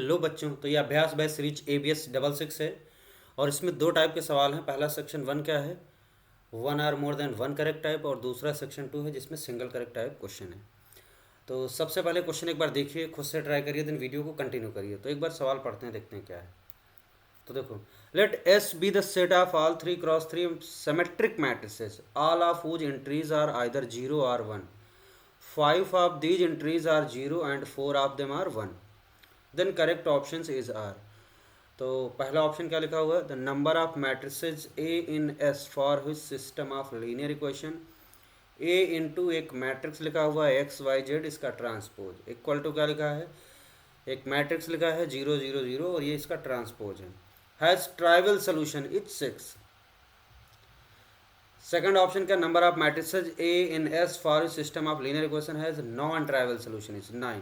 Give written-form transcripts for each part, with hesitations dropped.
Hello बच्चों, तो ये अभ्यास बाय सीरीज ABS 66 है और इसमें दो टाइप के सवाल हैं। पहला सेक्शन 1 क्या है, one or more than one correct type, और दूसरा सेक्शन 2 है जिसमें सिंगल करेक्ट टाइप क्वेश्चन है। तो सबसे पहले क्वेश्चन एक बार देखिए, खुद से ट्राई करिए, देन वीडियो को कंटिन्यू करिए। तो एक बार सवाल पढ़ते हैं, देखते हैं क्या है। तो देखो, let S be the set of all 3x3 symmetric matrices, all of whose entries are either 0 और 1. 5 of these entries are 0 and 4 of them are 1. Then correct options is are. तो पहला ऑप्शन क्या लिखा हुआ है, the number of matrices A in S for which system of linear equation, A into एक matrix लिखा हुआ है एक्स वाई जेड, इसका ट्रांसपोज इक्वल टू क्या लिखा है, एक मैट्रिक्स लिखा है 0 0 0 और ये इसका ट्रांसपोज है, has trivial solution it's 6. Second option का number of matrices A in S for system of linear equation has non trivial solution is 9.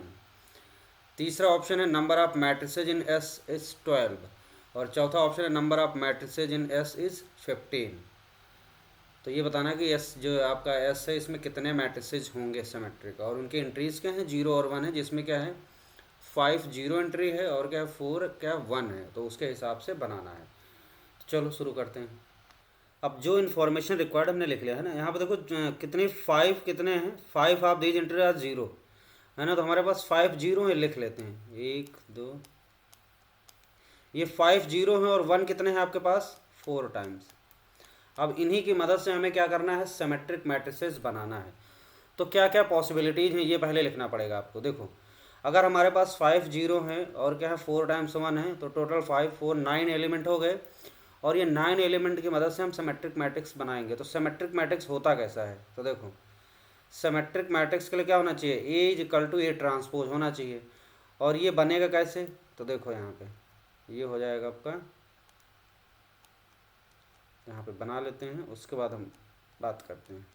तीसरा ऑप्शन है number of matrices in S is 12 और चौथा ऑप्शन है number of matrices in S is 15. तो ये बताना कि एस जो आपका एस है इसमें कितने मैट्रिसेज होंगे सिमेट्रिक, और उनके एंट्रीज क्या हैं, 0 और 1 है, जिसमें क्या है 5 0 एंट्री है और क्या 4 क्या 1 है, तो उसके हिसाब से बनाना है. तो चलो शुरू करते हैं. अब जो इन्फॉर्मेशन रिक्वायर्ड हमने लिख लिया है ना, यहाँ पर देखो कितने 5 कितने हैं, 5 ऑफ दीज एंट्री आर 0 है ना, तो हमारे पास 5 0 है, लिख लेते हैं 1 2, ये 5 0 है और 1 कितने हैं आपके पास 4 टाइम्स. अब इन्हीं की मदद से हमें क्या करना है, सिमेट्रिक मैट्रिसेस बनाना है. तो क्या क्या पॉसिबिलिटीज़ हैं ये पहले लिखना पड़ेगा आपको. देखो, अगर हमारे पास 5 0 है और क्या है 4 टाइम्स 1 है, तो टोटल 5 4 9 एलिमेंट हो गए, और ये 9 एलिमेंट की मदद से हम सिमेट्रिक मैट्रिक्स बनाएंगे. तो सिमेट्रिक मैट्रिक्स होता कैसा है, तो देखो सिमेट्रिक मैट्रिक्स के लिए क्या होना चाहिए, A is equal to A transpose होना चाहिए. और ये बनेगा कैसे, तो देखो यहाँ पे ये हो जाएगा आपका, यहाँ पे बना लेते हैं, उसके बाद हम बात करते हैं.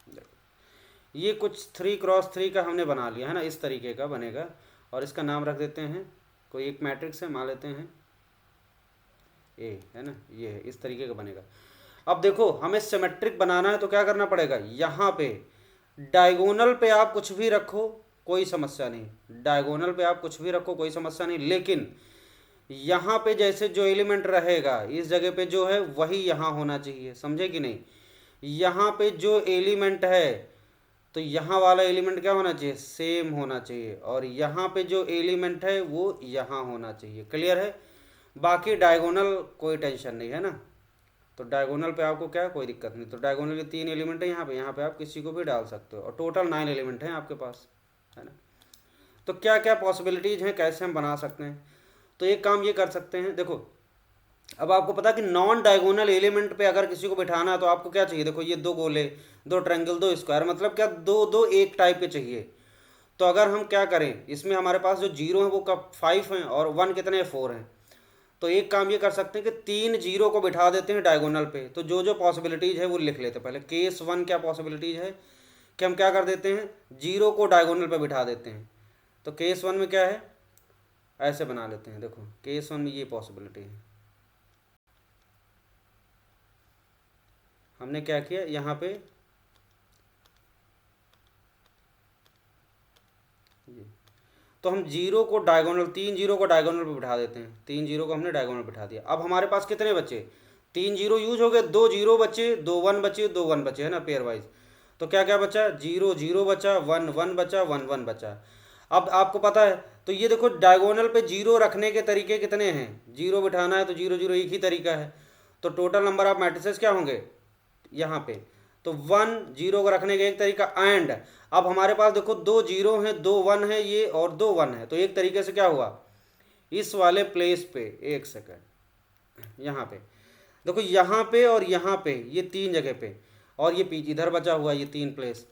देखो ये कुछ 3x3 का हमने बना लिया है ना, इस तरीके का बनेगा, और इसका नाम रख देते हैं, कोई एक मैट्रिक्स है मान लेते हैं ए, है ना, ये है, इस तरीके का बनेगा. अब देखो हमें सिमेट्रिक बनाना है तो क्या करना पड़ेगा, यहाँ पे डायगोनल पे आप कुछ भी रखो कोई समस्या नहीं, डायगोनल पे आप कुछ भी रखो कोई समस्या नहीं, लेकिन यहाँ पे जैसे जो एलिमेंट रहेगा इस जगह पे जो है वही यहाँ होना चाहिए, समझे कि नहीं. यहाँ पे जो एलिमेंट है तो यहाँ वाला एलिमेंट क्या होना चाहिए, सेम होना चाहिए, और यहाँ पे जो एलिमेंट है वो यहाँ होना चाहिए. क्लियर है. बाकी डायगोनल कोई टेंशन नहीं है ना, तो डायगोनल पे आपको क्या कोई दिक्कत नहीं. तो डायगोनल के 3 एलिमेंट है यहाँ पे आप किसी को भी डाल सकते हो, और टोटल 9 एलिमेंट हैं आपके पास, है ना. तो क्या क्या पॉसिबिलिटीज़ हैं, कैसे हम बना सकते हैं. तो एक काम ये कर सकते हैं, देखो अब आपको पता कि नॉन डायगोनल एलिमेंट पे अगर किसी को बिठाना है तो आपको क्या चाहिए, देखो ये 2 गोले 2 ट्रायंगल 2 स्क्वायर, मतलब क्या 2 2 एक टाइप के चाहिए. तो अगर हम क्या करें, इसमें हमारे पास जो 0 है वो कब 5 हैं और 1 कितने 4 हैं. तो एक काम ये कर सकते हैं कि 3 0 को बिठा देते हैं डायगोनल पे. तो जो जो पॉसिबिलिटीज़ है वो लिख लेते हैं पहले. केस 1 क्या पॉसिबिलिटीज़ है कि हम क्या कर देते हैं, 0 को डायगोनल पे बिठा देते हैं. तो केस 1 में क्या है, ऐसे बना लेते हैं. देखो केस 1 में ये पॉसिबिलिटी है, हमने क्या किया यहाँ पे ये, तो हम 0 को डायगोनल 3 0 को डायगोनल पे बिठा देते हैं. 3 0 को हमने डायगोनल बिठा दिया. अब हमारे पास कितने बचे, 3 0 यूज हो गए, 2 0 बचे, 2 1 बचे, 2 1 बचे, है ना, पेयर वाइज. तो क्या क्या बचा, 0 0 बचा, 1 1 बचा, 1 1 बचा. अब आपको पता है, तो ये देखो डायगोनल पे 0 रखने के तरीके कितने हैं, 0 बिठाना है तो 0 0 एक ही तरीका है. तो टोटल नंबर ऑफ मैट्रिसेस क्या होंगे यहाँ पे, तो 1 0 को रखने का एक तरीका. एंड अब हमारे पास देखो 2 0 हैं 2 1 है ये, और 2 1 है, तो एक तरीके से क्या हुआ, इस वाले प्लेस पे एक सेकंड, यहाँ पे देखो, यहाँ पे और यहाँ पे ये 3 जगह पे, और ये पीछे इधर बचा हुआ ये 3 प्लेस.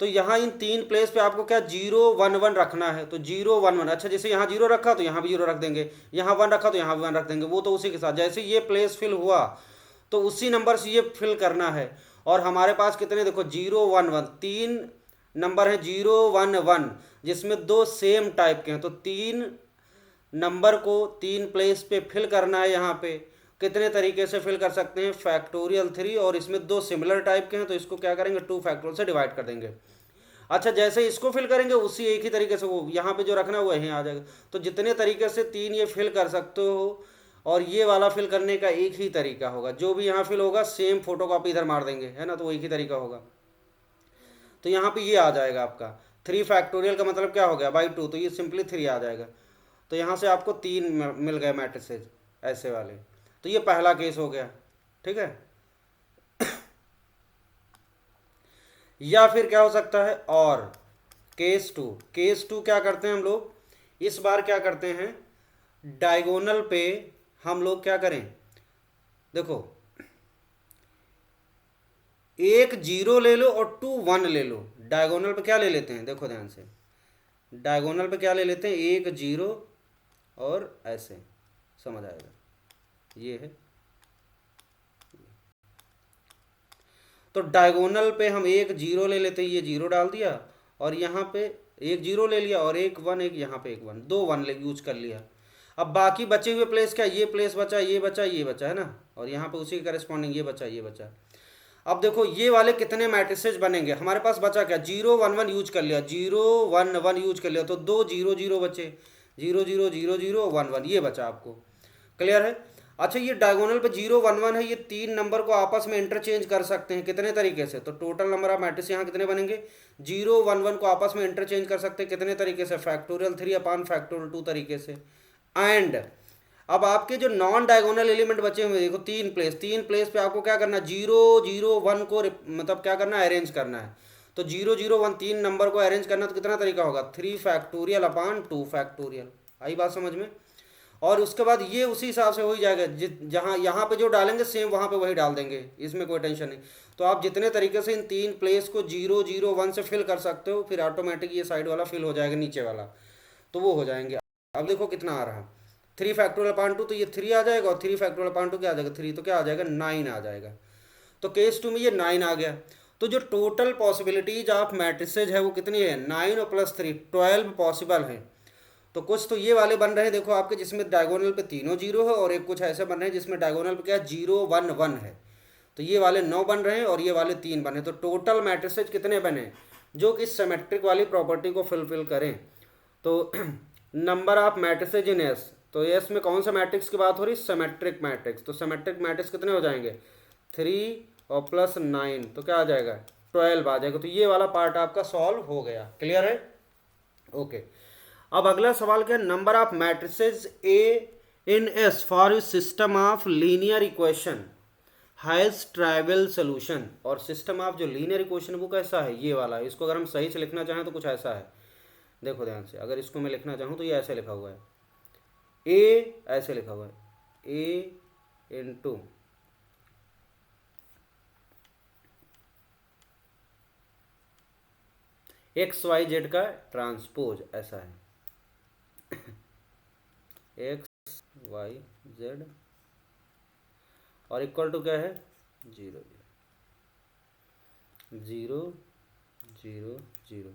तो यहाँ इन 3 प्लेस पे आपको क्या 0 1 1 रखना है. तो 0 1 1, अच्छा जैसे यहाँ 0 रखा तो यहाँ भी 0 रख देंगे, यहाँ 1 रखा तो यहाँ भी 1 रख देंगे, वो तो उसी के साथ जैसे ये प्लेस फिल हुआ तो उसी नंबर से ये फिल करना है. और हमारे पास कितने देखो 0 1 1 3 नंबर है, 0 1 1, जिसमें 2 सेम टाइप के हैं. तो 3 नंबर को 3 प्लेस पे फिल करना है. यहाँ पे कितने तरीके से फिल कर सकते हैं, फैक्टोरियल 3, और इसमें 2 सिमिलर टाइप के हैं तो इसको क्या करेंगे 2 फैक्टोरियल से डिवाइड कर देंगे. अच्छा, जैसे इसको फिल करेंगे उसी एक ही तरीके से वो यहाँ पे जो रखना है वो यहीं आ जाएगा। तो जितने तरीके से 3 ये फिल कर सकते हो, और ये वाला फिल करने का एक ही तरीका होगा, जो भी यहाँ फिल होगा सेम फोटो कॉपी इधर मार देंगे, है ना, तो वो एक ही तरीका होगा। तो यहाँ पे ये आ जाएगा आपका 3 फैक्टोरियल का मतलब क्या हो गया बाई 2, तो ये सिंपली 3 आ जाएगा। तो यहाँ से आपको 3 मिल गए मैट्रिसेज ऐसे वाले। तो ये पहला केस हो गया, ठीक है। या फिर क्या हो सकता है, और केस 2, केस 2 क्या करते हैं हम लोग, इस बार क्या करते हैं, डायगोनल पे हम लोग क्या करें, देखो एक 0 ले लो और 2 1 ले लो। डायगोनल पे क्या ले लेते हैं, देखो ध्यान से, डायगोनल पे क्या ले लेते हैं, 1 0 और ऐसे, समझ आएगा, ये है। तो डायगोनल पे हम 1 0 ले लेते हैं, ये 0 डाल दिया, और यहाँ पे 1 0 ले लिया, और 1 1, एक यहाँ पे 1 1, 2 1 ले यूज कर लिया। अब बाकी बचे हुए प्लेस क्या, ये प्लेस बचा, ये बचा, ये बचा, है ना, और यहाँ पे उसी के करस्पॉन्डिंग ये बचा, ये बचा। अब देखो ये वाले कितने मैट्रिसेज बनेंगे, हमारे पास बचा क्या, 0 1 1 यूज कर लिया, 0 1 1 यूज कर लिया, तो 2 0 0 बचे, 0 0 0 0 1 1, ये बचा आपको, क्लियर है। अच्छा, ये डायगोनल पे 0 1 1 है, ये 3 नंबर को आपस में इंटरचेंज कर सकते हैं कितने तरीके से, तो टोटल नंबर ऑफ मैट्रिक्स यहाँ कितने बनेंगे, 0 1 1 को आपस में इंटरचेंज कर सकते हैं कितने तरीके से, फैक्टोरियल 3 अपान फैक्टोरियल 2 तरीके से। एंड अब आपके जो नॉन डायगोनल एलिमेंट बचे हुए देखो, 3 प्लेस पे आपको क्या करना है, 0 0 1 को मतलब क्या करना है, अरेंज करना है। तो 0 0 1 3 नंबर को अरेंज करना, तो कितना तरीका होगा, 3 फैक्टोरियल अपान 2 फैक्टोरियल। आई बात समझ में। और उसके बाद ये उसी हिसाब से हो ही जाएगा, जहाँ यहाँ पे जो डालेंगे सेम वहाँ पे वही डाल देंगे, इसमें कोई टेंशन नहीं। तो आप जितने तरीके से इन 3 प्लेस को 0 0 1 से फिल कर सकते हो, फिर ऑटोमेटिक ये साइड वाला फिल हो जाएगा, नीचे वाला, तो वो हो जाएंगे। अब देखो कितना आ रहा, 3 फैक्टोरियल अपान 2, तो ये 3 आ जाएगा, और 3 फैक्टोरियल अपान 2 क्या आ जाएगा, 3, तो क्या आ जाएगा, 9 आ जाएगा। तो केस 2 में ये 9 आ गया। तो जो टोटल पॉसिबिलिटीज ऑफ मैट्रिसेज है वो कितनी है, 9 और प्लस 3 12 पॉसिबल है। तो कुछ तो ये वाले बन रहे हैं देखो आपके, जिसमें डायगोनल पे तीनों 0 है, और एक कुछ ऐसे बन रहे हैं जिसमें डायगोनल पे क्या 0 1 1 है। तो ये वाले 9 बन रहे हैं, और ये वाले 3 बने। तो टोटल मैट्रिसेज कितने बने जो कि सिमेट्रिक वाली प्रॉपर्टी को फुलफिल करें। तो number of matrices in S, तो एस में कौन सा मैट्रिक्स की बात हो रही, सिमेट्रिक मैट्रिक्स। तो सिमेट्रिक मैट्रिक्स कितने हो जाएंगे, 3 और प्लस 9, तो क्या आ जाएगा, 12 आ जाएगा। तो ये वाला पार्ट आपका सॉल्व हो गया, क्लियर है, ओके। अब अगला सवाल क्या है, number of matrices A in S for system of linear equation has trivial solution. और सिस्टम ऑफ जो लीनियर इक्वेशन वो कैसा है, ये वाला है। इसको अगर हम सही से लिखना चाहें तो कुछ ऐसा है, देखो ध्यान से, अगर इसको मैं लिखना चाहूँ तो ये ऐसे लिखा हुआ है, ए ऐसे लिखा हुआ है, ए इंटू एक्स वाई जेड का ट्रांसपोज, ऐसा है, एक्स वाई जेड, और इक्वल टू क्या है, 0 0 0 0।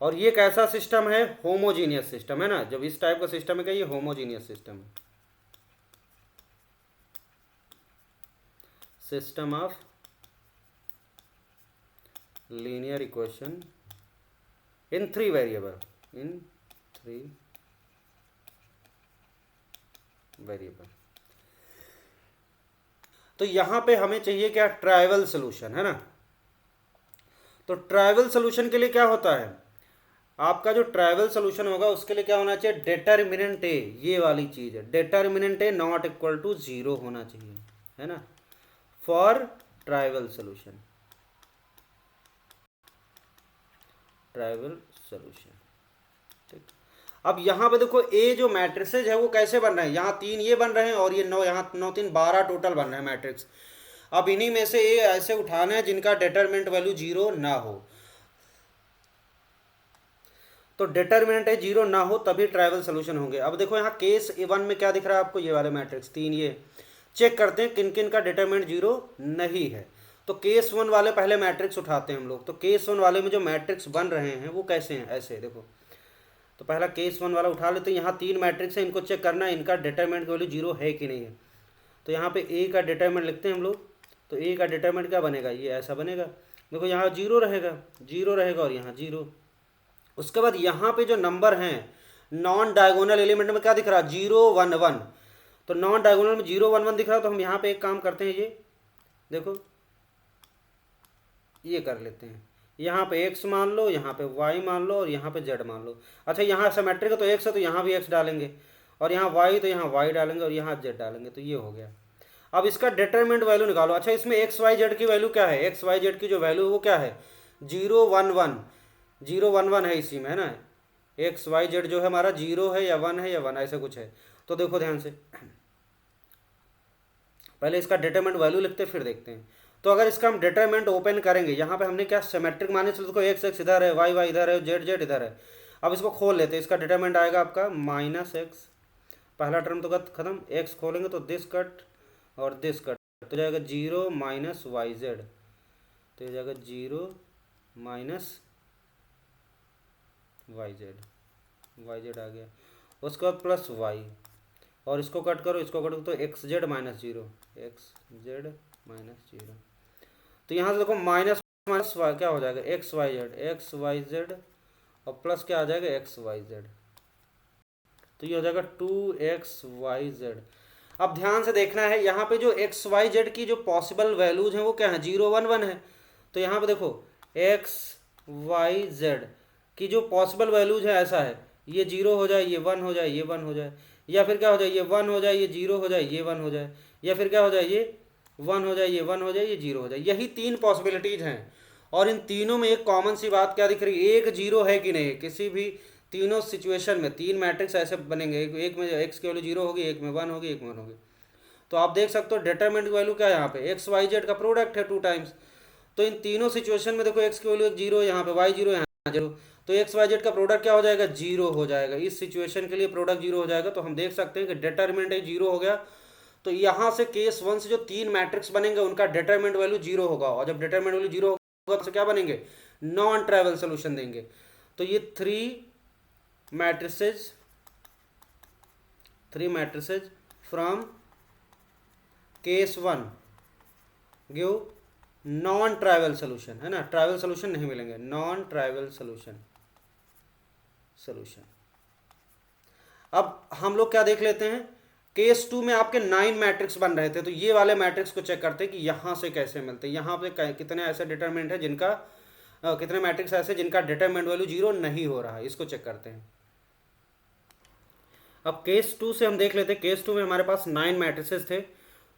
और ये कैसा सिस्टम है, होमोजीनियस सिस्टम है ना। जब इस टाइप का सिस्टम है क्या, ये होमोजीनियस सिस्टम है, system of linear equation in 3 variable, in 3 variable. तो यहां पे हमें चाहिए क्या, ट्राइवल सोल्यूशन, है ना। तो ट्राइवल सोल्यूशन के लिए क्या होता है, आपका जो ट्राइवल सोल्यूशन होगा उसके लिए क्या होना चाहिए, डिटर्मिनेंट ए, ये वाली चीज है, determinant A not equal to 0 होना चाहिए, है ना, for trivial solution, trivial solution, ठीक। अब यहाँ पे देखो ए जो मैट्रिसेज है वो कैसे बन रहे हैं, यहाँ 3 ये बन रहे हैं, और ये 9, यहाँ 9 3 12 टोटल बन रहे हैं मैट्रिक्स। अब इन्हीं में से ए ऐसे उठाना है जिनका डिटरमिनेंट वैल्यू 0 ना हो। तो डिटरमिनेंट है 0 ना हो तभी ट्राइवल सोल्यूशन होंगे। अब देखो यहाँ केस A1 में क्या दिख रहा है आपको, ये वाले मैट्रिक्स 3, ये चेक करते हैं किन किन का डिटरमिनेंट 0 नहीं है। तो केस 1 वाले पहले मैट्रिक्स उठाते हैं हम लोग। तो केस 1 वाले में जो मैट्रिक्स बन रहे हैं वो कैसे हैं, ऐसे देखो। तो पहला केस 1 वाला उठा लेते हैं, यहाँ 3 मैट्रिक्स है, इनको चेक करना है इनका डिटरमिनेंट वैल्यू 0 है कि नहीं है। तो यहाँ पे ए का डिटरमिनेंट लिखते हैं हम लोग। तो ए का डिटरमिनेंट क्या बनेगा, ये ऐसा बनेगा। देखो यहाँ जीरो रहेगा, जीरो रहेगा और यहाँ जीरो। उसके बाद यहाँ पे जो नंबर हैं नॉन डायगोनल एलिमेंट में क्या दिख रहा है, 0 1 1। तो नॉन डायगोनल में 0 1 1 दिख रहा है, तो हम यहाँ पे एक काम करते हैं, ये देखो ये कर लेते हैं, यहाँ पे x मान लो, यहाँ पे y मान लो और यहाँ पे z मान लो। अच्छा यहाँ सिमेट्रिक है तो x है तो यहाँ भी x डालेंगे, और यहाँ y तो यहाँ y डालेंगे और यहाँ z डालेंगे, तो ये हो गया। अब इसका डिटरमिनेंट वैल्यू निकालो। अच्छा इसमें एक्स वाई जेड की वैल्यू क्या है, एक्स वाई जेड की जो वैल्यू है वो क्या है, 0 1 1, 0 1 1 है इसी में, है ना। एक्स वाई जेड जो है हमारा 0 है या 1 है या 1 ऐसा कुछ है। तो देखो ध्यान से, पहले इसका डिटरमिनेंट वैल्यू लिखते हैं फिर देखते हैं। तो अगर इसका हम डिटरमिनेंट ओपन करेंगे, यहाँ पे हमने क्या सिमेट्रिक माने, चलो देखो एक्स एक्स इधर है, वाई वाई इधर है, जेड जेड इधर है। अब इसको खोल लेते हैं, इसका डिटरमिनेंट आएगा आपका -x, पहला टर्म तो खत्म, एक्स खोलेंगे तो दिस कट और दिस कट, तो जाएगा 0 माइनस वाई जेड, तो ये जाएगा 0 माइनस वाई जेड आ गया। उसके बाद प्लस वाई, और इसको कट करो, इसको कट करो तो x z minus zero, x z minus zero. तो यहाँ से देखो माइनस माइनस क्या हो जाएगा, एक्स वाई जेड और प्लस क्या आ जाएगा, एक्स वाई जेड, तो ये हो जाएगा 2xyz। अब ध्यान से देखना है, यहाँ पे जो एक्स वाई जेड की जो पॉसिबल वैल्यूज हैं वो क्या है, 0 1 1 है। तो यहाँ पे देखो एक्स वाई जेड की जो पॉसिबल वैल्यूज है ऐसा है, ये 0 हो जाए, ये 1 हो जाए, ये 1 हो जाए, या फिर क्या हो जाए, ये 1 हो जाए, ये 0 हो जाए, ये 1 हो जाए, या फिर क्या हो जाए, ये 1 हो जाए, ये 1 हो जाए, ये 0 हो जाए। यही तीन पॉसिबिलिटीज हैं, और इन तीनों में एक कॉमन सी बात क्या दिख रही है, एक जीरो है कि नहीं। किसी भी तीनों सिचुएशन में तीन मैट्रिक्स ऐसे बनेंगे, एक में एक्स की वैल्यू 0 होगी, एक में 1 होगी, एक में 1 होगी। तो आप देख सकते हो डिटरमिनेंट वैल्यू क्या है, यहाँ पे एक्स वाई जेड का प्रोडक्ट है 2 टाइम्स। तो इन तीनों सिचुएशन में देखो एक्स की वैल्यू 0, यहाँ पे वाई 0, यहाँ 0, तो एक्स वाई जेड का प्रोडक्ट क्या हो जाएगा, 0 हो जाएगा। इस सिचुएशन के लिए प्रोडक्ट 0 हो जाएगा, तो हम देख सकते हैं कि डिटरमिनेंट 0 हो गया। तो यहाँ से केस 1 से जो तीन मैट्रिक्स बनेंगे उनका डिटरमिनेंट वैल्यू 0 होगा, और जब डिटरमिनेंट वैल्यू 0 होगा तो क्या बनेंगे, नॉन ट्राइवल सोल्यूशन देंगे। तो ये three matrices from case 1 give non trivial solution, है ना, ट्राइवल सोल्यूशन नहीं मिलेंगे, नॉन ट्राइवल सोल्यूशन। अब हम लोग क्या देख लेते हैं, केस 2 में आपके 9 मैट्रिक्स बन रहे थे, तो ये वाले मैट्रिक्स को चेक करते हैं कि यहाँ से कैसे मिलते हैं, यहाँ पे कितने ऐसे डिटरमिनेंट है जिनका कितने मैट्रिक्स ऐसे जिनका डिटरमिनेंट वैल्यू 0 नहीं हो रहा है, इसको चेक करते हैं। अब केस 2 से हम देख लेते हैं, केस 2 में हमारे पास 9 मैट्रिसेस थे,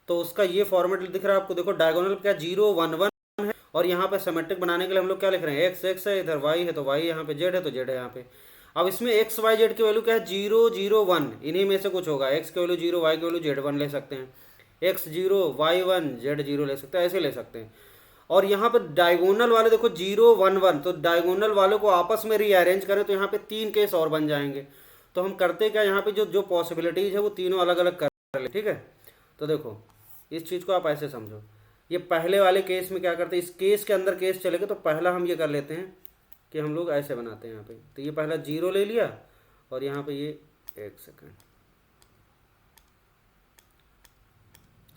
तो उसका ये फॉर्मेट दिख रहा है आपको, देखो डायगोनल क्या 0 1 1 है, और यहाँ पे सिमेट्रिक बनाने के लिए हम लोग क्या लिख रहे हैं, एक्स एक्स है, इधर वाई है तो वाई, यहाँ पे जेड है तो जेड है यहाँ पे। अब इसमें एक्स वाई जेड की वैल्यू क्या है, 0 0 1, इन्हीं में से कुछ होगा, एक्स की वैल्यू 0, वाई की वैल्यू जेड 1 ले सकते हैं, एक्स 0 वाई 1 जेड 0 ले सकते हैं, ऐसे ले सकते हैं। और यहाँ पे डायगोनल वाले देखो 0 1 1, तो डायगोनल वालों को आपस में रीअरेंज करें तो यहाँ पे 3 केस और बन जाएंगे। तो हम करते क्या, यहाँ पे जो जो पॉसिबिलिटीज है वो तीनों अलग अलग कर ले, ठीक है। तो देखो इस चीज़ को आप ऐसे समझो, ये पहले वाले केस में क्या करते हैं, इस केस के अंदर केस चलेगा, तो पहला हम ये कर लेते हैं कि हम लोग ऐसे बनाते हैं यहाँ पे, तो ये पहला 0 ले लिया, और यहाँ पे ये एक सेकेंड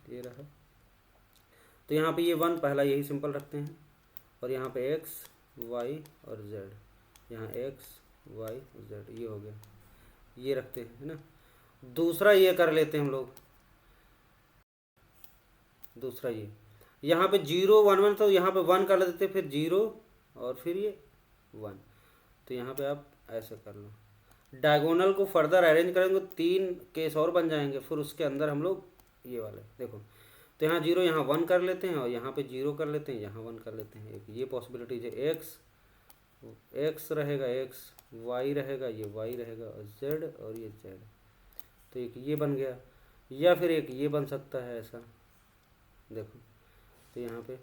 ये रहा, तो यहाँ पे ये 1 पहला यही सिंपल रखते हैं, और यहाँ पे एक्स वाई और जेड, यहाँ एक्स वाई जेड, ये हो गया, ये रखते हैं, है ना। दूसरा ये कर लेते हैं हम लोग, दूसरा ये यहाँ पे 0 1 1, तो यहाँ पे 1 कर लेते, फिर 0 और फिर ये 1, तो यहाँ पे आप ऐसे कर लो। डायगोनल को फर्दर अरेंज करेंगे तो 3 केस और बन जाएंगे, फिर उसके अंदर हम लोग ये वाले देखो, तो यहाँ 0 यहाँ 1 कर लेते हैं, और यहाँ पे 0 कर लेते हैं, यहाँ 1 कर लेते हैं, एक ये पॉसिबिलिटीज है, एक्स रहेगा, एक्स वाई रहेगा, ये वाई रहेगा, और जेड और ये जेड, तो एक ये बन गया, या फिर एक ये बन सकता है ऐसा, देखो तो यहाँ पे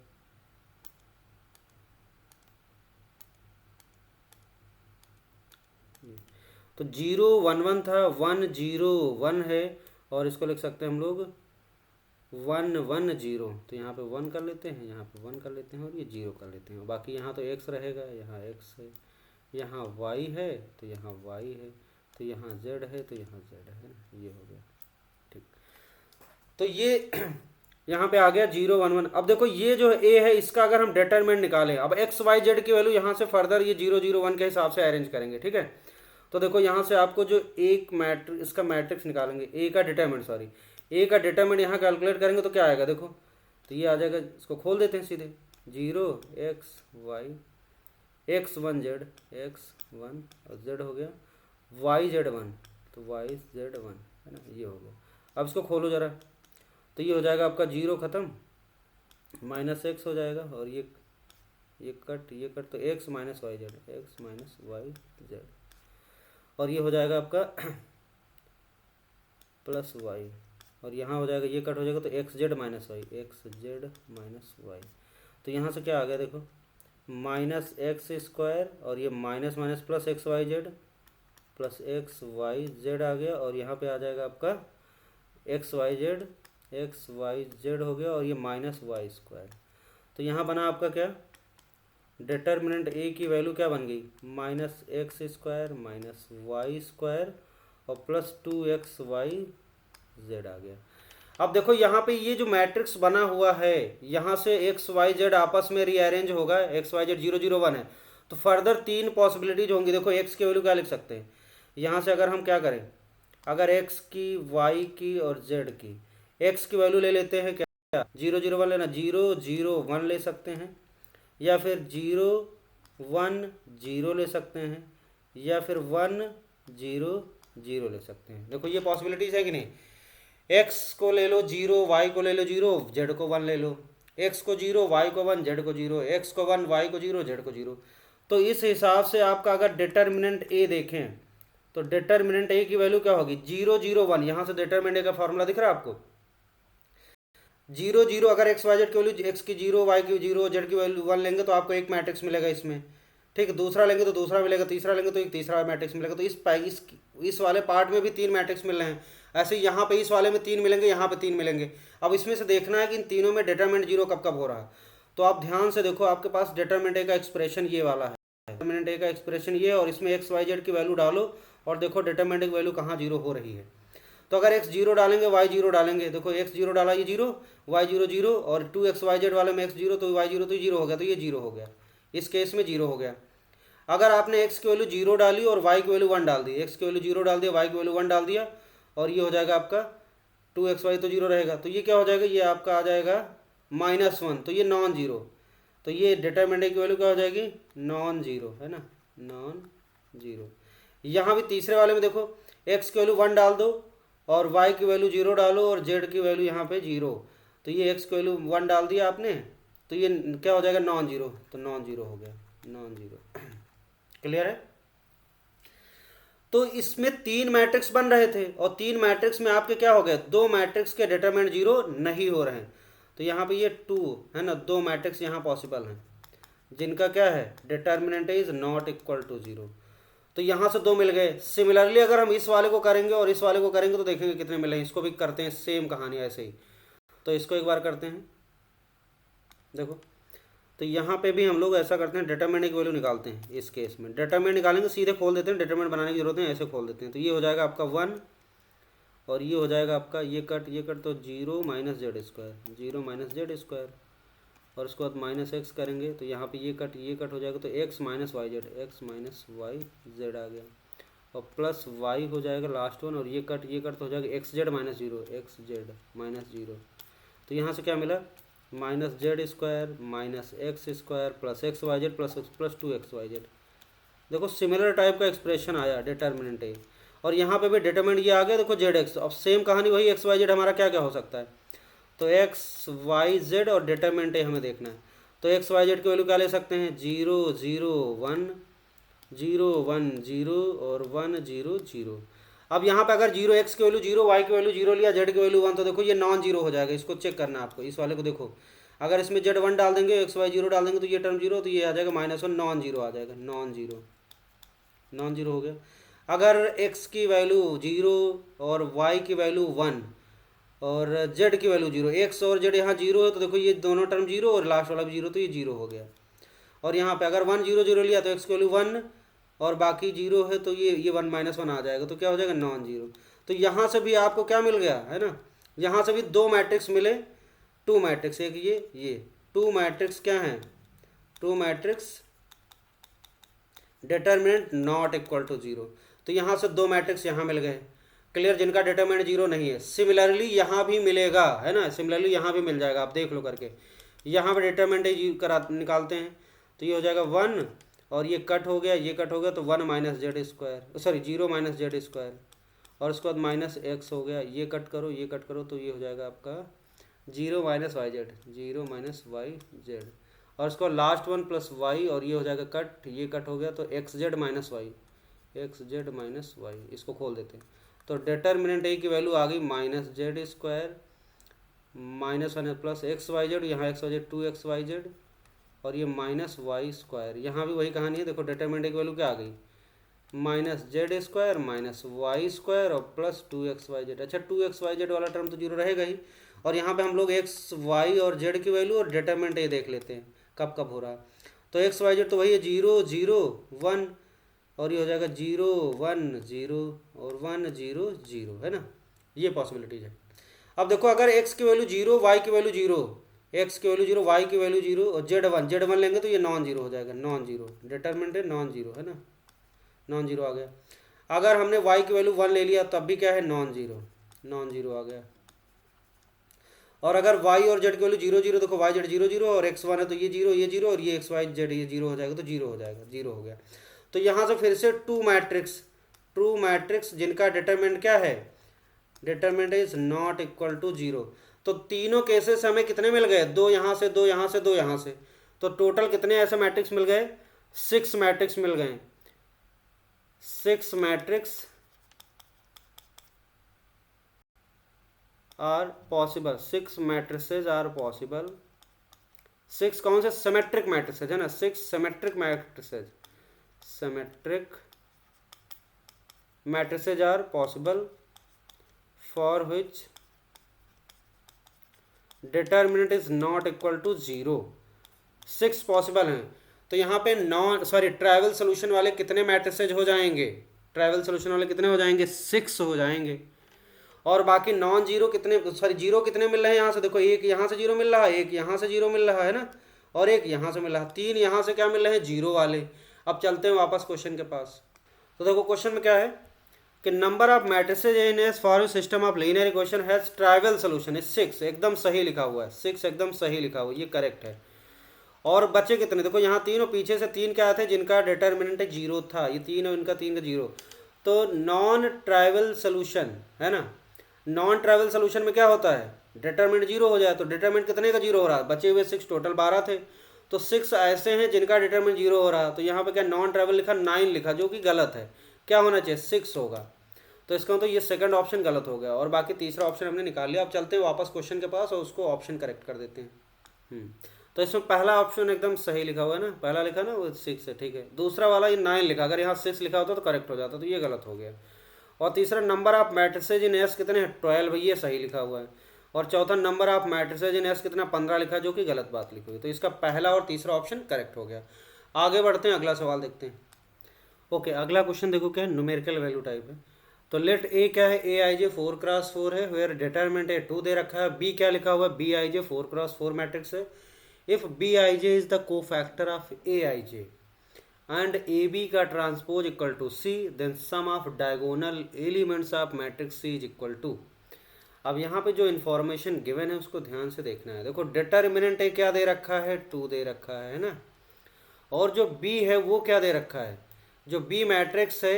तो 0 1 1 था, 1 0 1 है, और इसको लिख सकते हैं हम लोग 1 1 0, तो यहाँ पे 1 कर लेते हैं, यहाँ पे 1 कर लेते हैं, और ये 0 कर लेते हैं। बाकी यहाँ तो x रहेगा, यहाँ x है, यहाँ y है तो यहाँ y है, तो यहाँ z है तो यहाँ z है, ये हो गया, ठीक। तो ये यहाँ पे आ गया 0 1 1। अब देखो ये जो ए है इसका अगर हम डिटरमिनेंट निकालें, अब एक्स वाई जेड की वैल्यू यहाँ से फर्दर ये 0 0 1 के हिसाब से अरेंज करेंगे, ठीक है। तो देखो यहाँ से आपको जो एक मैट्रिक्स, इसका मैट्रिक्स निकालेंगे, ए का डिटरमिनेंट, सॉरी ए का डिटरमिनेंट यहाँ कैलकुलेट करेंगे तो क्या आएगा देखो, तो ये आ जाएगा, इसको खोल देते हैं सीधे, 0 X Y X 1 Z X 1 और जेड हो गया वाई जेड 1, तो वाई जेड 1 है ना, ये हो गया। अब इसको खोलो जरा, तो ये हो जाएगा आपका 0 ख़त्म, माइनस एक्स हो जाएगा और ये कट तो एक्स माइनस वाई जेड, और ये हो जाएगा आपका प्लस वाई, और यहाँ हो जाएगा ये कट हो जाएगा तो एक्स जेड माइनस वाई। तो यहाँ से क्या आ गया देखो, माइनस एक्स स्क्वायर और ये minus minus plus x y z plus x y z आ गया, और यहाँ पे आ जाएगा आपका एक्स वाई जेड हो गया, और ये माइनस वाई स्क्वायर। तो यहाँ बना आपका क्या, डिटर्मिनेंट ए की वैल्यू क्या बन गई, minus x square minus y square और प्लस 2 एक्स वाई जेड आ गया। अब देखो यहाँ पे ये जो मैट्रिक्स बना हुआ है, यहाँ से एक्स वाई जेड आपस में रीअरेंज होगा, एक्स वाई जेड 0 0 1 है, तो फर्दर 3 पॉसिबिलिटीज होंगी। देखो एक्स की वैल्यू क्या लिख सकते हैं, यहाँ से अगर हम क्या करें, अगर एक्स की, वाई की और जेड की, एक्स की वैल्यू ले लेते हैं क्या, 0 0 1 लेना, 0 0 1 ले सकते हैं, या फिर 0 1 0 ले सकते हैं, या फिर 1 0 0 ले सकते हैं। देखो ये पॉसिबिलिटीज है कि नहीं, एक्स को ले लो 0, वाई को ले लो 0, जेड को 1 ले लो, एक्स को 0, वाई को 1, जेड को 0, एक्स को 1, वाई को 0, जेड को 0। तो इस हिसाब से आपका अगर डिटर्मिनेंट ए देखें तो डिटर्मिनेंट ए की वैल्यू क्या होगी, 0 0 1। यहाँ से डिटर्मिनेंट ए का फॉर्मूला दिख रहा है आपको, 0 0, अगर एक्स वाई जेड की वैल्यू, एक्स की 0, वाई की 0, जेड की वैल्यू 1 लेंगे तो आपको एक मैट्रिक्स मिलेगा इसमें, ठीक है। दूसरा लेंगे तो दूसरा मिलेगा, तीसरा लेंगे तो एक तीसरा मैट्रिक्स मिलेगा। तो इस वाले पार्ट में भी 3 मैट्रिक्स मिल रहे हैं, ऐसे यहाँ पे इस वाले में 3 मिलेंगे, यहाँ पे 3 मिलेंगे। अब इसमें से देखना है कि इन तीनों में डिटरमिनेंट 0 कब कब हो रहा है। तो आप ध्यान से देखो, आपके पास डिटरमिनेंट ए का एक्सप्रेशन ये वाला है, डिटरमिनेंट ए का एक्सप्रेशन ये, और इसमें एक्स वाई जेड की वैल्यू डालो और देखो डिटरमिनेंट की वैल्यू कहाँ 0 हो रही है। तो अगर एक्स 0 डालेंगे, वाई 0 डालेंगे, देखो एक्स 0 डाला ये 0, वाई 0 0, और 2 एक्स वाई जेड वाले में एक्स 0 तो वाई 0 तो 0 हो गया, तो ये 0 हो गया, इस केस में 0 हो गया। अगर आपने एक्स की वैल्यू 0 डाली और वाई की वैल्यू 1 डाल दी, एक्स की वैल्यू 0 डाल दिया, वाई की वैल्यू 1 डाल दिया, और ये हो जाएगा आपका 2 एक्स वाई तो 0 रहेगा, तो ये क्या हो जाएगा, ये आपका आ जाएगा -1, तो ये नॉन जीरो। तो ये डिटरमिनेंट की वैल्यू क्या हो जाएगी, नॉन जीरो, है ना, नॉन जीरो। यहाँ भी तीसरे वाले में देखो, एक्स की वैल्यू 1 डाल दो और वाई की वैल्यू 0 डालो और जेड की वैल्यू यहाँ पे 0, तो ये एक्स की वैल्यू 1 डाल दिया आपने, तो ये क्या हो जाएगा, नॉन जीरो, तो नॉन जीरो हो गया, नॉन जीरो। क्लियर है। तो इसमें 3 मैट्रिक्स बन रहे थे और 3 मैट्रिक्स में आपके क्या हो गए, 2 मैट्रिक्स के डिटरमिनेंट 0 नहीं हो रहे हैं। तो यहाँ पे ये 2 है ना, 2 मैट्रिक्स यहाँ पॉसिबल हैं जिनका क्या है, determinant is not equal to 0। तो यहाँ से 2 मिल गए। सिमिलरली अगर हम इस वाले को करेंगे और इस वाले को करेंगे तो देखेंगे कितने मिले हैं। इसको भी करते हैं, सेम कहानी ऐसे ही। तो इसको एक बार करते हैं, देखो। तो यहाँ पे भी हम लोग ऐसा करते हैं, डिटरमिनेंट की वैल्यू निकालते हैं। इस केस में डिटरमिनेंट निकालेंगे, सीधे खोल देते हैं, डिटरमिनेंट बनाने की जरूरत है, ऐसे खोल देते हैं। तो ये हो जाएगा आपका 1 और ये हो जाएगा आपका ये कट तो 0 minus z square, 0 minus z square, और उसके बाद माइनस एक्स करेंगे तो यहाँ पे ये कट हो जाएगा, तो x minus y z, x minus y z आ गया, और प्लस वाई हो जाएगा लास्ट वन, और ये कट तो हो जाएगा x z minus 0, x z minus 0। तो यहाँ से क्या मिला, minus z square minus x square plus x y z plus 2 x y z. देखो सिमिलर टाइप का एक्सप्रेशन आया डिटरमिनेंट ए, और यहाँ पे भी डिटरमिनेंट ये आ गया, देखो जेड एक्स। अब सेम कहानी वही, एक्स वाई जेड हमारा क्या क्या हो सकता है, तो एक्स वाई जेड और डिटरमिनेंट ए हमें देखना है। तो एक्स वाई जेड की वैल्यू क्या ले सकते हैं, 0 0 1 0 1 0 और 1 0 0। अब यहाँ पे अगर 0 एक्स की वैल्यू 0, वाई की वैल्यू 0 लिया, जेड की वैल्यू 1, तो देखो ये नॉन जीरो हो जाएगा। इसको चेक करना है आपको, इस वाले को देखो। अगर इसमें जेड 1 डाल देंगे, एक्स वाई 0 डाल देंगे, तो ये टर्म 0, तो ये आ जाएगा -1, नॉन जीरो आ जाएगा, नॉन जीरो हो गया। अगर एक्स की वैल्यू 0 और वाई की वैल्यू 1 और जेड की वैल्यू 0, एक्स और जेड यहाँ 0 है, तो देखो ये दोनों टर्म 0 और लास्ट वाला भी 0, तो ये 0 हो गया। और यहाँ पे अगर 1 0 0 लिया तो एक्स की वैल्यू 1 और बाकी 0 है, तो ये 1 -1 आ जाएगा, तो क्या हो जाएगा, नॉन जीरो। तो यहाँ से भी आपको क्या मिल गया, है ना, यहाँ से भी 2 मैट्रिक्स मिले टू मैट्रिक्स, एक ये टू मैट्रिक्स क्या है, two matrix determinant not equal to zero. तो यहाँ से दो मैट्रिक्स यहाँ मिल गए क्लियर, जिनका डिटर्मिनेंट जीरो नहीं है। सिमिलरली यहाँ भी मिलेगा, है ना, सिमिलरली यहाँ भी मिल जाएगा, आप देख लो करके। यहाँ पर डिटर्मिनेंट करा निकालते हैं तो ये हो जाएगा 1 और ये कट हो गया, ये कट हो गया, तो 1 minus z square, sorry 0 minus z square, और उसके बाद माइनस एक्स हो गया, ये कट करो ये कट करो, तो ये हो जाएगा आपका 0 minus y z, 0 minus y z, और उसको लास्ट वन प्लस वाई, और ये हो जाएगा कट, ये कट हो गया, तो x z minus y, x z minus y. इसको खोल देते हैं तो डिटर्मिनेंट ए की वैल्यू आ गई minus z square minus 1 plus x y z, यहाँ x y z 2x y z, और ये माइनस वाई स्क्वायर। यहाँ भी वही कहानी है, देखो डिटर्मिनेंट ए की वैल्यू क्या आ गई, minus z square minus y square और प्लस 2x वाई जेड। अच्छा 2x वाई जेड वाला टर्म तो जीरो रहेगा ही, और यहाँ पे हम लोग एक्स वाई और जेड की वैल्यू और डिटर्मिनेंट ए देख लेते हैं कब कब हो रहा है। तो एक्स वाई जेड तो वही है 0 0 1, और ये हो जाएगा 0 1 0 और 1 0 0, है ना, ये पॉसिबिलिटीज है। अब देखो अगर x की वैल्यू 0 y की वैल्यू 0, x की वैल्यू 0 y की वैल्यू 0 और z1 लेंगे तो ये नॉन जीरो हो जाएगा, नॉन जीरो, डिटर्मिनेंट है नॉन जीरो, है ना, नॉन जीरो आ गया। अगर हमने y की वैल्यू 1 ले लिया तब भी क्या है, नॉन जीरो, नॉन जीरो आ गया। और अगर y और z की वैल्यू 0 0, देखो y z 0 0 और x1 है तो ये 0 और ये x y z ये 0 हो जाएगा, तो 0 हो जाएगा, 0 हो गया। तो यहाँ से फिर से टू मैट्रिक्स जिनका डिटरमिनेंट क्या है, determinant is not equal to zero. तो तीनों केसेस हमें कितने मिल गए, दो यहाँ से, दो यहाँ से, दो यहाँ से, तो टोटल कितने ऐसे मैट्रिक्स मिल गए, 6 मैट्रिक्स मिल गए, 6 matrix are possible, 6 matrices are possible. 6 कौन से, सिमेट्रिक मैट्रिसेज है ना, 6 symmetric matrices, symmetric matrices are possible for which determinant is not equal to zero. 6 possible हैं। तो यहाँ पे ट्राइवल सोल्यूशन वाले कितने मैट्रिसेज हो जाएंगे, ट्राइवल सोल्यूशन वाले कितने हो जाएंगे, 6 हो जाएंगे। और बाकी नॉन जीरो कितने, जीरो कितने मिल रहे हैं यहाँ से, देखो एक यहाँ से जीरो मिल रहा है, एक यहाँ से जीरो मिल रहा है ना, और एक यहाँ से मिल रहा है, 3 यहाँ से क्या मिल रहे हैं, जीरो वाले। अब चलते हैं वापस क्वेश्चन के पास। तो देखो क्वेश्चन में क्या है कि number of matrices in S for system of linear equation has trivial solution is 6, एकदम सही लिखा हुआ है, 6 एकदम सही लिखा हुआ है, ये करेक्ट है। और बचे कितने, देखो यहाँ 3 और पीछे से 3 क्या थे जिनका डिटर्मिनेंट जीरो था, ये 3 और इनका 3 का जीरो, तो नॉन ट्राइवल सोल्यूशन है ना। नॉन ट्राइवल सोल्यूशन में क्या होता है, डिटरमिनेंट जीरो हो जाए, तो डिटरमिनेंट कितने का जीरो हो रहा है, बचे हुए 6, टोटल 12 थे, तो 6 ऐसे हैं जिनका डिटरमिनेंट जीरो हो रहा है। तो यहाँ पे क्या नॉन ट्राइवल लिखा, 9 लिखा, जो कि गलत है, क्या होना चाहिए 6 होगा। तो इसका तो ये सेकंड ऑप्शन गलत हो गया, और बाकी तीसरा ऑप्शन हमने निकाल लिया। अब चलते हैं वापस क्वेश्चन के पास और उसको ऑप्शन करेक्ट कर देते हैं। तो इसमें पहला ऑप्शन एकदम सही लिखा हुआ है ना, पहला लिखा ना वो 6 है, ठीक है। दूसरा वाला ये 9 लिखा, अगर यहाँ 6 लिखा होता तो करेक्ट हो जाता, तो ये गलत हो गया। और तीसरा number of matrices in S कितने हैं, 12, ये सही लिखा हुआ है। और चौथा number of matrices in S कितना, 15 लिखा, जो कि गलत बात लिखी हुई। तो इसका पहला और तीसरा ऑप्शन करेक्ट हो गया। आगे बढ़ते हैं, अगला सवाल देखते हैं। ओके, अगला क्वेश्चन देखो क्या है, न्यूमेरिकल वैल्यू टाइप है। तो लेट ए क्या है, ए आई जे 4x4 है, वेयर डिटरमिनेंट ए 2 दे रखा है। बी क्या लिखा हुआ है, B I J 4x4 matrix है। If B I J is the cofactor of A I J and A B का transpose equal to C, then sum of diagonal elements of matrix C is equal to. अब यहाँ पे जो information given है उसको ध्यान से देखना है। देखो डिटरमिनेंट ए क्या दे रखा है, 2 दे रखा है ना, और जो बी है वो क्या दे रखा है, जो बी मैट्रिक्स है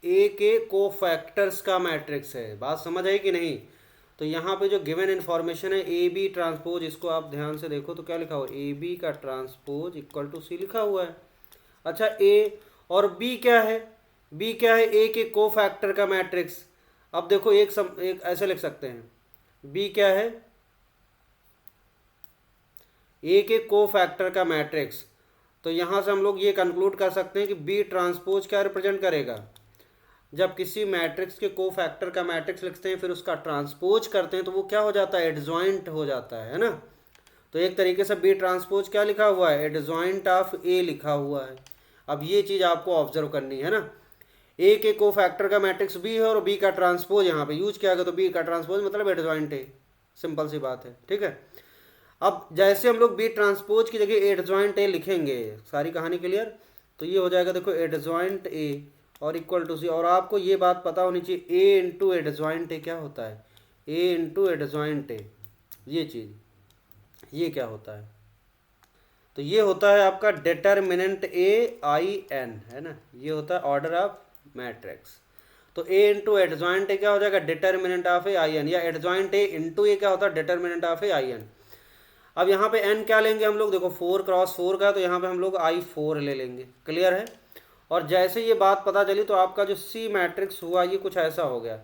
ए के कोफैक्टर्स का मैट्रिक्स है। बात समझ आई कि नहीं। तो यहाँ पे जो गिवन इन्फॉर्मेशन है ए बी ट्रांसपोज, इसको आप ध्यान से देखो तो क्या लिखा हुआ है, ए बी का ट्रांसपोज इक्वल टू सी लिखा हुआ है। अच्छा ए और बी क्या है, बी क्या है, ए के कोफैक्टर का मैट्रिक्स। अब देखो एक ऐसे लिख सकते हैं, बी क्या है, ए के कोफैक्टर का मैट्रिक्स। तो यहाँ से हम लोग ये कंक्लूड कर सकते हैं कि बी ट्रांसपोज क्या रिप्रेजेंट करेगा, जब किसी मैट्रिक्स के कोफैक्टर का मैट्रिक्स लिखते हैं फिर उसका ट्रांसपोज करते हैं तो वो क्या हो जाता है, एडजॉइंट हो जाता है ना। तो एक तरीके से बी ट्रांसपोज क्या लिखा हुआ है, एडजॉइंट ऑफ ए लिखा हुआ है। अब ये चीज़ आपको ऑब्जर्व करनी है ना, ए के कोफैक्टर का मैट्रिक्स बी है और बी का ट्रांसपोज यहाँ पे यूज किया गया, तो बी का ट्रांसपोज मतलब एडजॉइंट ए, सिंपल सी बात है, ठीक है। अब जैसे हम लोग बी ट्रांसपोज की जगह एडजॉइंट ए लिखेंगे, सारी कहानी क्लियर, तो ये हो जाएगा देखो एडजॉइंट ए और इक्वल टू सी। और आपको ये बात पता होनी चाहिए ए इंटू एडजॉइंट ए क्या होता है, ए इंटू एडजॉइंट ए, ये चीज़ ये क्या होता है, तो ये होता है आपका डिटर्मिनेंट ए आई एन, है ना, ये होता है ऑर्डर ऑफ मैट्रिक्स। तो ए इंटू एडजॉइंट ए क्या हो जाएगा, determinant of A I n, या एडजॉइंट ए इंटू ए क्या होता है, determinant of A I n. अब यहाँ पे एन क्या लेंगे हम लोग, देखो 4x4 का, तो यहाँ पे हम लोग I4 ले लेंगे, क्लियर है। और जैसे ये बात पता चली तो आपका जो सी मैट्रिक्स हुआ ये कुछ ऐसा हो गया,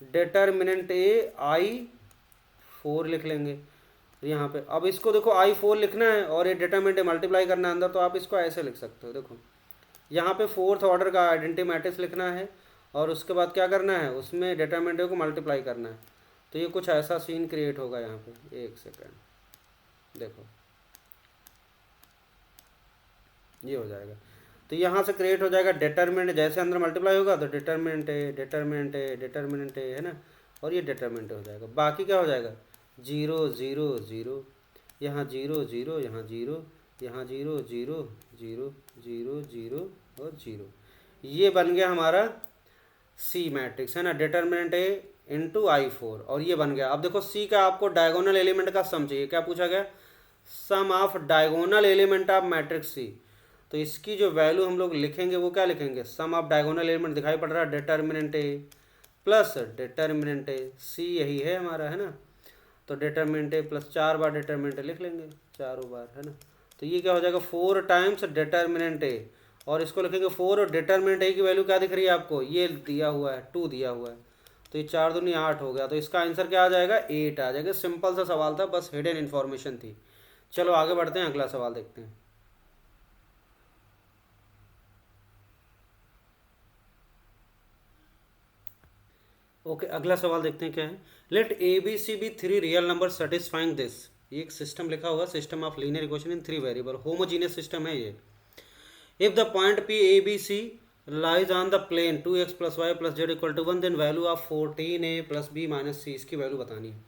डिटर्मिनेंट ए I4 लिख लेंगे यहाँ पे। अब इसको देखो I4 लिखना है और ये डिटर्मिनेंट मल्टीप्लाई करना है अंदर, तो आप इसको ऐसे लिख सकते हो, देखो यहाँ पे फोर्थ ऑर्डर का आइडेंटिटी मैट्रिक्स लिखना है और उसके बाद क्या करना है, उसमें डिटर्मिनेंट को मल्टीप्लाई करना है। तो ये कुछ ऐसा सीन क्रिएट होगा यहाँ पे, एक सेकेंड देखो ये हो जाएगा। तो यहाँ से क्रिएट हो जाएगा डिटर्मिनेंट, जैसे अंदर मल्टीप्लाई होगा तो डिटर्मिनेंट है, डिटर्मिनेंट है, डिटर्मिनेंट है ना, और ये डिटर्मिनेंट हो जाएगा। बाकी क्या हो जाएगा, 0 0 0, यहाँ 0 0, यहाँ 0, यहाँ 0 0 0 0 0 और 0, ये बन गया हमारा सी मैट्रिक्स, है ना, डिटर्मिनेंट ए इंटू I4, और ये बन गया। अब देखो सी का आपको डायगोनल एलिमेंट का सम चाहिए, क्या पूछा गया, sum of diagonal element of matrix C. तो इसकी जो वैल्यू हम लोग लिखेंगे वो क्या लिखेंगे, सम ऑफ डायगोनल एलिमेंट दिखाई पड़ रहा है, डिटर्मिनेंट ए प्लस डिटर्मिनेंट ए, सी यही है हमारा, है ना। तो डिटर्मिनेंट ए प्लस 4 बार डिटर्मिनेंट ए लिख लेंगे, चारों बार, है ना। तो ये क्या हो जाएगा 4 टाइम्स डिटर्मिनेंट ए, और इसको लिखेंगे 4, और डिटर्मिनेंट ए की वैल्यू क्या दिख रही है आपको, ये दिया हुआ है 2 दिया हुआ है, तो ये 4 दूनी 8 हो गया। तो इसका आंसर क्या आ जाएगा, 8 आ जाएगा। सिंपल सा सवाल था, बस हिडन इन्फॉर्मेशन थी। चलो आगे बढ़ते हैं, अगला सवाल देखते हैं। ओके अगला सवाल देखते हैं क्या है। Let A B C be 3 real number satisfying this, ये एक सिस्टम लिखा हुआ, system of linear equation in 3 variable, homogeneous system है ये। If the point P A B C lies on the plane 2x plus y plus z equal to 1, then value of 14a plus B minus C, इसकी value बतानी है।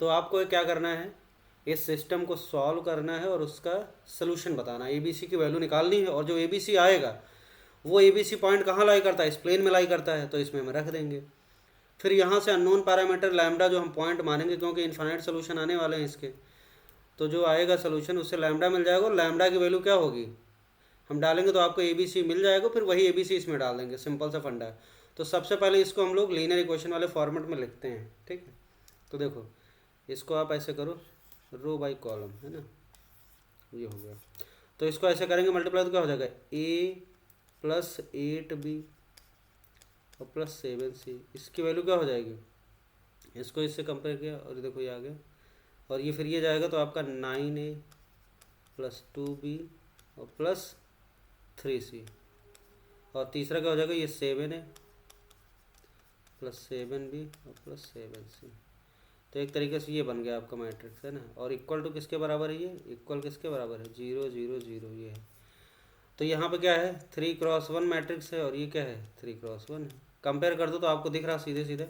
तो आपको क्या करना है, इस सिस्टम को सॉल्व करना है और उसका सोल्यूशन बताना है, ए बी सी की वैल्यू निकालनी है। और जो ए बी सी आएगा वो ए बी सी पॉइंट कहाँ लाई करता है, इस प्लेन में लाई करता है, तो इसमें हम रख देंगे। फिर यहाँ से अननोन पैरामीटर लैम्डा जो हम पॉइंट मानेंगे, क्योंकि इन्फाइनाइट सोल्यूशन आने वाले हैं इसके, तो जो आएगा सोल्यूशन उससे लैम्डा मिल जाएगा, और लैम्डा की वैल्यू क्या होगी हम डालेंगे तो आपको ए बी सी मिल जाएगा, फिर वही ए बी सी इसमें डाल देंगे, सिंपल सा फंडा है। तो सबसे पहले इसको हम लोग लीनियर इक्वेशन वाले फॉर्मेट में लिखते हैं, ठीक है। तो देखो इसको आप ऐसे करो, रो बाई कॉलम, है ना, ये हो गया। तो इसको ऐसे करेंगे मल्टीप्लाई, तो क्या हो जाएगा, ए प्लस 8b और प्लस 7c, इसकी वैल्यू क्या हो जाएगी, इसको इससे कंपेयर किया और देखो ये आ गया, और ये फिर ये जाएगा तो आपका 9a प्लस 2b और प्लस 3c, और तीसरा क्या हो जाएगा, ये 7a प्लस 7b और प्लस 7c। तो एक तरीके से ये बन गया आपका मैट्रिक्स, है ना। और इक्वल टू किसके बराबर है, ये इक्वल किसके बराबर है, 0 0 0, ये है। तो यहाँ पे क्या है, 3x1 मैट्रिक्स है, और ये क्या है 3x1 है। कंपेयर कर दो तो आपको दिख रहा सीधे सीधे,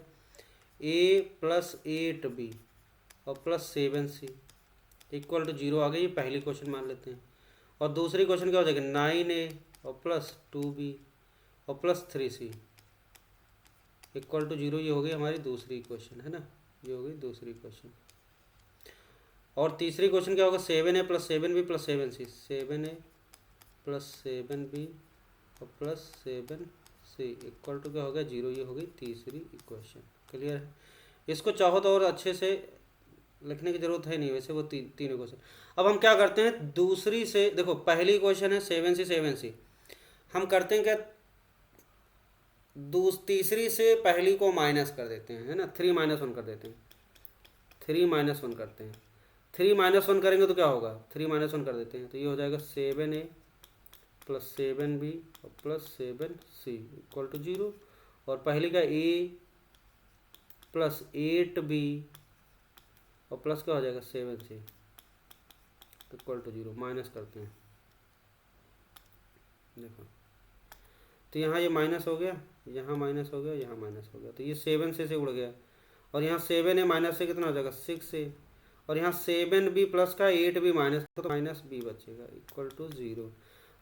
a प्लस 8b और प्लस 7c इक्वल टू 0 आ गई, ये पहली क्वेश्चन मान लेते हैं। और दूसरी क्वेश्चन क्या हो जाएगी, 9a और प्लस 2b और प्लस 3c इक्वल टू 0, ये हो गई हमारी दूसरी क्वेश्चन, है ना, ये हो गई दूसरी क्वेश्चन। और तीसरी क्वेश्चन क्या होगा, 7a plus 7b plus 7c, 7a plus 7b और प्लस 7c इक्वल टू क्या हो गया 0, ये हो गई तीसरी इक्वेशन। क्लियर है। इसको चाहो तो और अच्छे से लिखने की जरूरत है नहीं, वैसे वो तीन इक्वेशन। अब हम क्या करते हैं, दूसरी से देखो, पहली इक्वेशन है 7c, हम करते हैं क्या, तीसरी से पहली को माइनस कर देते हैं, है ना, 3 - 1 कर देते हैं, 3 - 1 करते हैं। 3 - 1 करेंगे तो क्या होगा, 3 - 1 कर देते हैं तो ये हो जाएगा 7a प्लस 7b और प्लस 7c इक्वल टू 0, और पहली का a प्लस 8b और प्लस क्या हो जाएगा 7c इक्वल टू 0, माइनस करते हैं। देखो तो यहाँ ये माइनस हो गया, यहाँ माइनस हो गया, यहाँ माइनस हो गया, तो ये 7 से उड़ गया, और यहाँ 7a माइनस से कितना हो जाएगा 6a, और यहाँ 7b प्लस का 8b माइनस, तो माइनस b बचेगा इक्वल टू 0।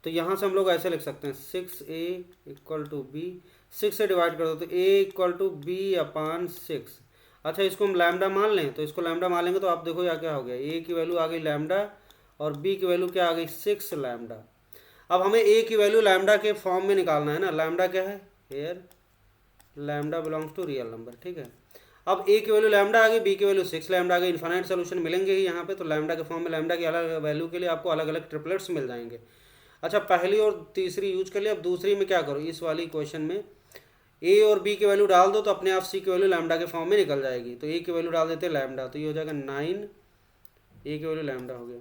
तो यहाँ से हम लोग ऐसे लिख सकते हैं 6a इक्वल टू b, 6 से डिवाइड कर दो तो a इक्वल टू b अपान 6। अच्छा इसको हम लैम्डा मान लें, तो इसको लैम्डा मान लेंगे तो आप देखो या क्या हो गया, a की वैल्यू आ गई लैम्डा और b की वैल्यू क्या आ गई 6 लैम्डा। अब हमें a की वैल्यू लैम्डा के फॉर्म में निकालना है ना, लैम्डा क्या है here, lambda belongs to real number, ठीक है। अब a की वैल्यू लैम्डा आ गई, b की वैल्यू 6 लैम्डा आ गई, इन्फाइनाइट सोल्यूशन मिलेंगे ही यहाँ पे, तो लैम्डा के फॉर्म में लैम्डा की अलग वैल्यू के लिए आपको अलग अलग ट्रिपलेट्स मिल जाएंगे। अच्छा पहली और तीसरी यूज कर लिया, अब दूसरी में क्या करो, इस वाली क्वेश्चन में a और b की वैल्यू डाल दो तो अपने आप c की वैल्यू लैम्डा के फॉर्म में निकल जाएगी। तो a की वैल्यू डाल देते हैं लैम्डा, तो ये हो जाएगा 9, a की वैल्यू लैम्डा हो गया,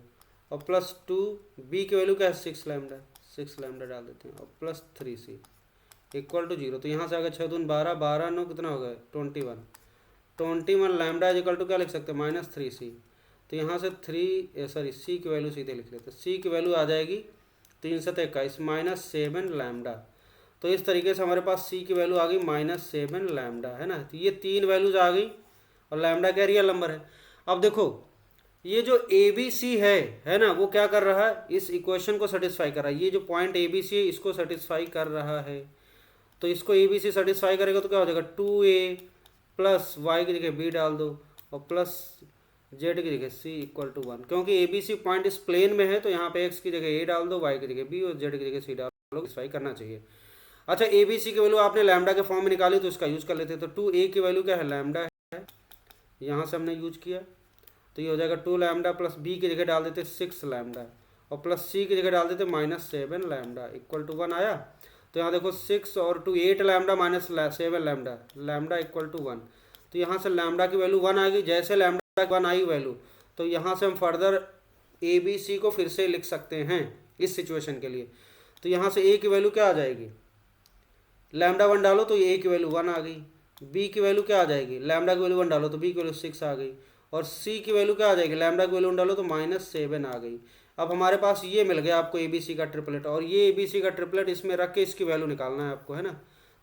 और प्लस 2, b की वैल्यू क्या है 6 लैम्डा, 6 लैम्डा डाल देते हैं, और प्लस 3c इक्वल टू 0। तो यहाँ से अगर 6 दून 12, 12 9 कितना हो गया 21, 21 लैम्डा इज इक्वल टू क्या लिख सकते हैं -3c। तो यहाँ से c की वैल्यू सीधे लिख लेते हैं, c की वैल्यू आ जाएगी 3 से 21 -7 लैम्डा। तो इस तरीके से हमारे पास c की वैल्यू आ गई -7 लैम्डा, है ना। तो ये 3 वैल्यूज आ गई और लैम्डा क्या रियल नंबर है। अब देखो ये जो ए बी सी है ना, वो क्या कर रहा है, इस इक्वेशन को सेटिस्फाई कर रहा है। ये जो पॉइंट ए बी सी है इसको सेटिस्फाई कर रहा है, तो इसको ए बी सी सेटिस्फाई करेगा तो क्या हो जाएगा 2a प्लस वाई की जगह b डाल दो और प्लस जेड की जगह c इक्वल टू 1। क्योंकि ए बी सी पॉइंट इस प्लेन में है तो यहाँ पे x की जगह a डाल दो, y की जगह b और z की जगह c डाल दो, सेटिस्फाई करना चाहिए। अच्छा ए बी सी की वैल्यू आपने लैम्डा के फॉर्म में निकाली तो इसका यूज कर लेते हैं। तो 2a की वैल्यू क्या है लैम्डा है, यहाँ से हमने यूज किया, तो ये हो जाएगा 2 लैम्डा प्लस b की जगह डाल देते 6 लैम्डा और प्लस c की जगह डाल देते -7 लैम्डा इक्वल टू 1 आया। तो यहाँ देखो 6 और 2 8 lambda -7 lambda, lambda equal to 1। तो यहाँ से लैम्डा की वैल्यू 1 आ गई, जैसे लैम्डा की 1 आई वैल्यू तो यहाँ से हम फर्दर ए बी सी को फिर से लिख सकते हैं इस सिचुएशन के लिए। तो यहाँ से a की वैल्यू क्या आ जाएगी, लैम्डा 1 डालो तो a की वैल्यू 1 आ गई, b की वैल्यू क्या आ जाएगी, लैम्डा की वैल्यू 1 डालो तो b की वैल्यू 6 आ गई, और c की वैल्यू क्या आ जाएगी, लैम्डा की वैल्यू 1 डालो तो -7 आ गई। अब हमारे पास ये मिल गया आपको ABC का ट्रिपलेट, और ये ABC का ट्रिपलेट इसमें रख के इसकी वैल्यू निकालना है आपको, है ना।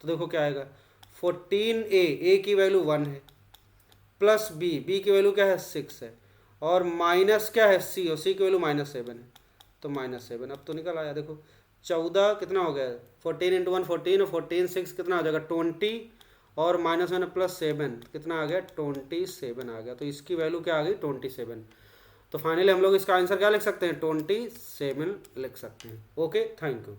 तो देखो क्या आएगा 14a की वैल्यू 1 है, प्लस b की वैल्यू क्या है 6 है, और माइनस क्या है c, और c की वैल्यू -7 है, तो -7 अब तो निकल आया। देखो 14 कितना हो गया 14 इंटू 1 14 और 14 6 कितना हो जाएगा 20 और -1 प्लस 7 कितना आ गया 27 आ गया। तो इसकी वैल्यू क्या आ गई 27। तो फाइनली हम लोग इसका आंसर क्या लिख सकते हैं 27 लिख सकते हैं। Okay thank you.